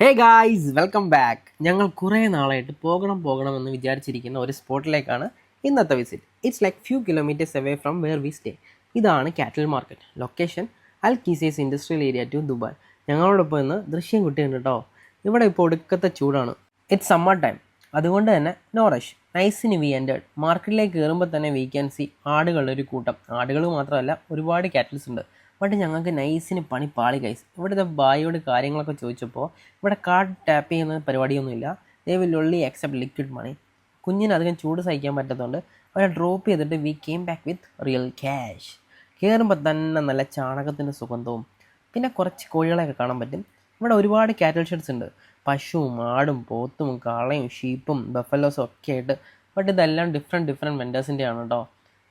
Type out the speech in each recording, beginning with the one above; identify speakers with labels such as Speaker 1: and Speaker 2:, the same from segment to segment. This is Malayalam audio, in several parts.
Speaker 1: Hey guys welcome back. ഞങ്ങൾ കുറേ നാളായിട്ട് പോകണമെന്ന് വിചാരിച്ചിരിക്കുന്ന ഒരു സ്പോട്ടിലേക്കാണ് ഇന്നത്തെ visit. It's like few kilometres away from where we stay. ഇതാണ് cattle market. Location Al Qusais industrial area two Dubai. ഞങ്ങളോടൊപ്പം ഇന്ന് ദൃശ്യം കുട്ടിയുണ്ട് കേട്ടോ. ഇവിടെ ഇപ്പോൾ ഒടുക്കത്തെ ചൂടാണ്. ഇറ്റ്സ് സമ്മർ ടൈം, അതുകൊണ്ട് തന്നെ നോ റഷ്. നൈസിന് വി എൻറ്റേഡ്. മാർക്കറ്റിലേക്ക് കയറുമ്പോൾ തന്നെ വി ക്യാൻ സി ആടുകളുടെ ഒരു കൂട്ടം. ആടുകൾ മാത്രമല്ല, ഒരുപാട് കാറ്റൽസ് ഉണ്ട്. ബട്ട് ഞങ്ങൾക്ക് നൈസിന് പണി പാളി ഗൈസ്. ഇവിടുത്തെ ബായിയോട് കാര്യങ്ങളൊക്കെ ചോദിച്ചപ്പോൾ ഇവിടെ കാർഡ് ടാപ്പ് ചെയ്യുന്ന പരിപാടിയൊന്നുമില്ല. They will only accept liquid money. കുഞ്ഞിന് അധികം ചൂട് സഹിക്കാൻ പറ്റാത്തതുകൊണ്ട് അവരെ ഡ്രോപ്പ് ചെയ്തിട്ട് we came back with real cash. കയറുമ്പോൾ തന്നെ നല്ല ചാണകത്തിൻ്റെ സുഗന്ധവും പിന്നെ കുറച്ച് കോഴികളെയൊക്കെ കാണാൻ പറ്റും. ഇവിടെ ഒരുപാട് കാറ്റൽ ഷെഡ്സ് ഉണ്ട്. പശുവും ആടും പോത്തും കാളയും ഷീപ്പും ബഫലോസും ഒക്കെ ആയിട്ട്. ബട്ട് ഇതെല്ലാം ഡിഫറെൻറ്റ് വെൻഡേഴ്സിൻ്റെ ആണ് കേട്ടോ.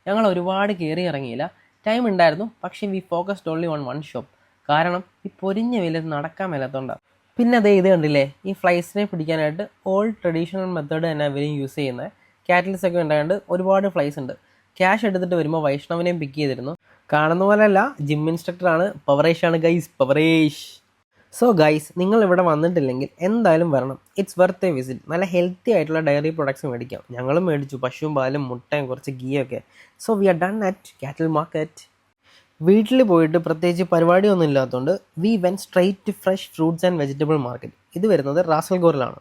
Speaker 1: ഞങ്ങൾ ഒരുപാട് കയറി ഇറങ്ങിയില്ല. ടൈം ഉണ്ടായിരുന്നു, പക്ഷേ we focused only on one shop. കാരണം ഈ പൊരിഞ്ഞ വെയിലത്ത് നടക്കാൻ മേലാത്തതുകൊണ്ടാണ്. പിന്നെ അതേ ഇത് കണ്ടില്ലേ, ഈ ഫ്ലൈസിനെ പിടിക്കാനായിട്ട് ഓൾഡ് ട്രഡീഷണൽ മെത്തേഡ് തന്നെ അവരും യൂസ് ചെയ്യുന്നത്. കാറ്റൽസ് ഒക്കെ ഉണ്ടായതുകൊണ്ട് ഒരുപാട് ഫ്ലൈസ് ഉണ്ട്. ക്യാഷ് എടുത്തിട്ട് വരുമ്പോൾ വൈഷ്ണവിനെയും പിക്ക് ചെയ്തിരുന്നു. കാണുന്ന പോലെയല്ല, ജിം ഇൻസ്ട്രക്ടറാണ്. പവറേഷാണ് ഗൈസ്, പവറേഷ്. സോ ഗൈസ്, നിങ്ങൾ ഇവിടെ വന്നിട്ടില്ലെങ്കിൽ എന്തായാലും വരണം. It's worth a visit. നല്ല ഹെൽത്തി ആയിട്ടുള്ള ഡയറി പ്രൊഡക്ട്സ് മേടിക്കാം. ഞങ്ങളും മേടിച്ചു, പശുവും പാലും മുട്ടയും കുറച്ച് ഗീയൊക്കെ. So we are done at cattle market. വീട്ടിൽ പോയിട്ട് പ്രത്യേകിച്ച് പരിപാടിയൊന്നും ഇല്ലാത്തതുകൊണ്ട് we went straight to fresh fruits and vegetable market. ഇത് വരുന്നത് റാസൽഗോറിലാണ്.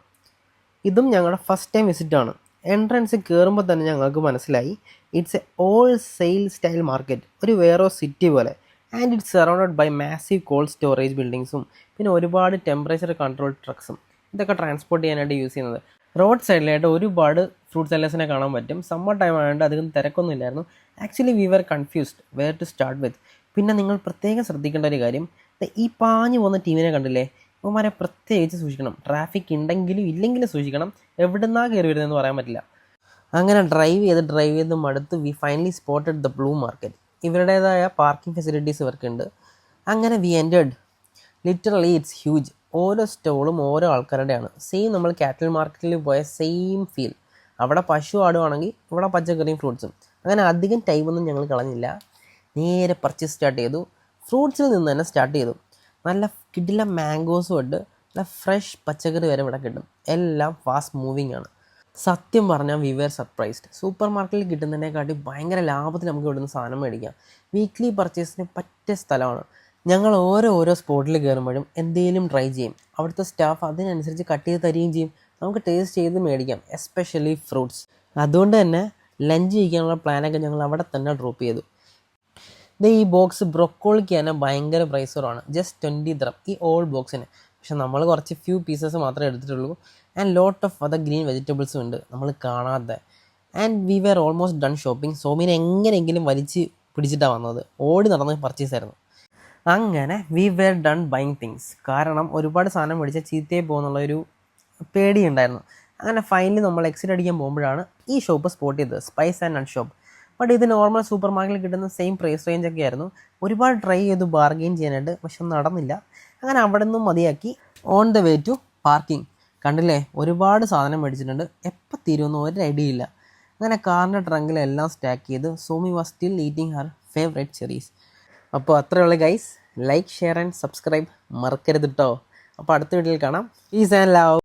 Speaker 1: ഇതും ഞങ്ങളുടെ ഫസ്റ്റ് ടൈം വിസിറ്റാണ്. എൻട്രൻസ് കയറുമ്പോൾ തന്നെ ഞങ്ങൾക്ക് മനസ്സിലായി it's a wholesale style market, ഒരു വേറോ സിറ്റി പോലെ. And it's surrounded by massive cold storage ബിൽഡിങ്സും പിന്നെ ഒരുപാട് ടെമ്പറേച്ചർ കൺട്രോൾ ട്രക്സും. ഇതൊക്കെ ട്രാൻസ്പോർട്ട് ചെയ്യാനായിട്ട് യൂസ് ചെയ്യുന്നത്. റോഡ് സൈഡിലായിട്ട് ഒരുപാട് ഫ്രൂട്ട് സെല്ലേഴ്സിനെ കാണാൻ പറ്റും. സമ്മർ ടൈം ആയതുകൊണ്ട് അധികം തിരക്കൊന്നും ഇല്ലായിരുന്നു. Actually we were confused where to start with. പിന്നെ നിങ്ങൾ പ്രത്യേകം ശ്രദ്ധിക്കേണ്ട ഒരു കാര്യം, ഈ പാഞ്ഞു പോകുന്ന ടീമിനെ കണ്ടില്ലേ, ഇവന്മാരെ പ്രത്യേകിച്ച് സൂക്ഷിക്കണം. ട്രാഫിക് ഉണ്ടെങ്കിലും ഇല്ലെങ്കിലും സൂക്ഷിക്കണം. എവിടുന്നാ കയറി വരുന്നതെന്ന് പറയാൻ പറ്റില്ല. അങ്ങനെ ഡ്രൈവ് ചെയ്ത് മടുത്ത് we finally spotted the blue market. ഇവരുടേതായ പാർക്കിംഗ് ഫെസിലിറ്റീസ് ഇവർക്കുണ്ട്. അങ്ങനെ we entered. Literally it's huge. ഓരോ സ്റ്റോളും ഓരോ ആൾക്കാരുടെയാണ്. സെയിം നമ്മൾ കാറ്റൽ മാർക്കറ്റിൽ പോയ സെയിം ഫീൽ. അവിടെ പശു ആടുവാണെങ്കിൽ ഇവിടെ പച്ചക്കറിയും ഫ്രൂട്ട്സും. അങ്ങനെ അധികം ടൈമൊന്നും ഞങ്ങൾ കളഞ്ഞില്ല. നേരെ പർച്ചേസ് സ്റ്റാർട്ട് ചെയ്തു. ഫ്രൂട്ട്സിൽ നിന്ന് തന്നെ സ്റ്റാർട്ട് ചെയ്തു. നല്ല കിടിലം മാംഗോസും ഉണ്ട്. നല്ല ഫ്രഷ് പച്ചക്കറി വരെ ഇവിടെ കിട്ടും. എല്ലാം ഫാസ്റ്റ് മൂവിങ് ആണ്. സത്യം പറഞ്ഞാൽ വി വെയർ സർപ്രൈസ്ഡ്. സൂപ്പർ മാർക്കറ്റിൽ കിട്ടുന്നതിനെക്കാട്ടി ഭയങ്കര ലാഭത്തിൽ നമുക്ക് ഇവിടുന്ന് സാധനം മേടിക്കാം. വീക്ക്ലി പർച്ചേസിന് പറ്റിയ സ്ഥലമാണ്. ഞങ്ങൾ ഓരോ സ്പോട്ടിൽ കയറുമ്പോഴും എന്തെങ്കിലും ട്രൈ ചെയ്യും. അവിടുത്തെ സ്റ്റാഫ് അതിനനുസരിച്ച് കട്ട് ചെയ്ത് തരികയും ചെയ്യും. നമുക്ക് ടേസ്റ്റ് ചെയ്ത് മേടിക്കാം, എസ്പെഷ്യലി ഫ്രൂട്ട്സ്. അതുകൊണ്ട് തന്നെ ലഞ്ച് കഴിക്കാനുള്ള പ്ലാനൊക്കെ ഞങ്ങൾ അവിടെ തന്നെ ഡ്രോപ്പ് ചെയ്തു. ഈ ബോക്സ് ബ്രൊക്കോളിക്ക് തന്നെ ഭയങ്കര പ്രൈസ് കുറവാണ്. ജസ്റ്റ് 20 ദിർഹം ഈ ഓൾ ബോക്സിന്. പക്ഷെ നമ്മൾ കുറച്ച് ഫ്യൂ പീസസ് മാത്രമേ എടുത്തിട്ടുള്ളൂ. And lot of other green വെജിറ്റബിൾസും ഉണ്ട് നമ്മൾ കാണാതെ. And we were almost done shopping. സോമിനെ എങ്ങനെയെങ്കിലും വലിച്ച് പിടിച്ചിട്ടാണ് വന്നത്. ഓടി നടന്ന് പർച്ചേസ് ആയിരുന്നു. അങ്ങനെ we were done buying things. കാരണം ഒരുപാട് സാധനം മേടിച്ചാൽ ചീത്തയായി പോകുന്നുള്ളൊരു പേടിയുണ്ടായിരുന്നു. അങ്ങനെ ഫൈനലി നമ്മൾ എക്സിറ്റ് അടിക്കാൻ പോകുമ്പോഴാണ് ഈ ഷോപ്പ് സ്പോട്ട് ചെയ്തത്, spice and nut shop. But ഇത് നോർമൽ സൂപ്പർ മാർക്കറ്റിൽ കിട്ടുന്ന സെയിം പ്രൈസ് റേഞ്ച് ഒക്കെ ആയിരുന്നു. ഒരുപാട് ട്രൈ ചെയ്തു ബാർഗെയിൻ ചെയ്യാനായിട്ട്, പക്ഷെ നടന്നില്ല. അങ്ങനെ അവിടെ നിന്നും മതിയാക്കി on the way to parking. കണ്ടില്ലേ, ഒരുപാട് സാധനം മേടിച്ചിട്ടുണ്ട്. എപ്പോൾ തീരുമെന്ന് ഒരു ഐഡിയ ഇല്ല. അങ്ങനെ കാറിൻ്റെ ട്രങ്കിലെല്ലാം സ്റ്റാക്ക് ചെയ്ത് Somi was still eating her favourite cherries. അപ്പോൾ അത്രയുള്ള guys, like share and subscribe മറക്കരുത് കേട്ടോ. അപ്പോൾ അടുത്ത വീഡിയോയിൽ കാണാം. Peace and love.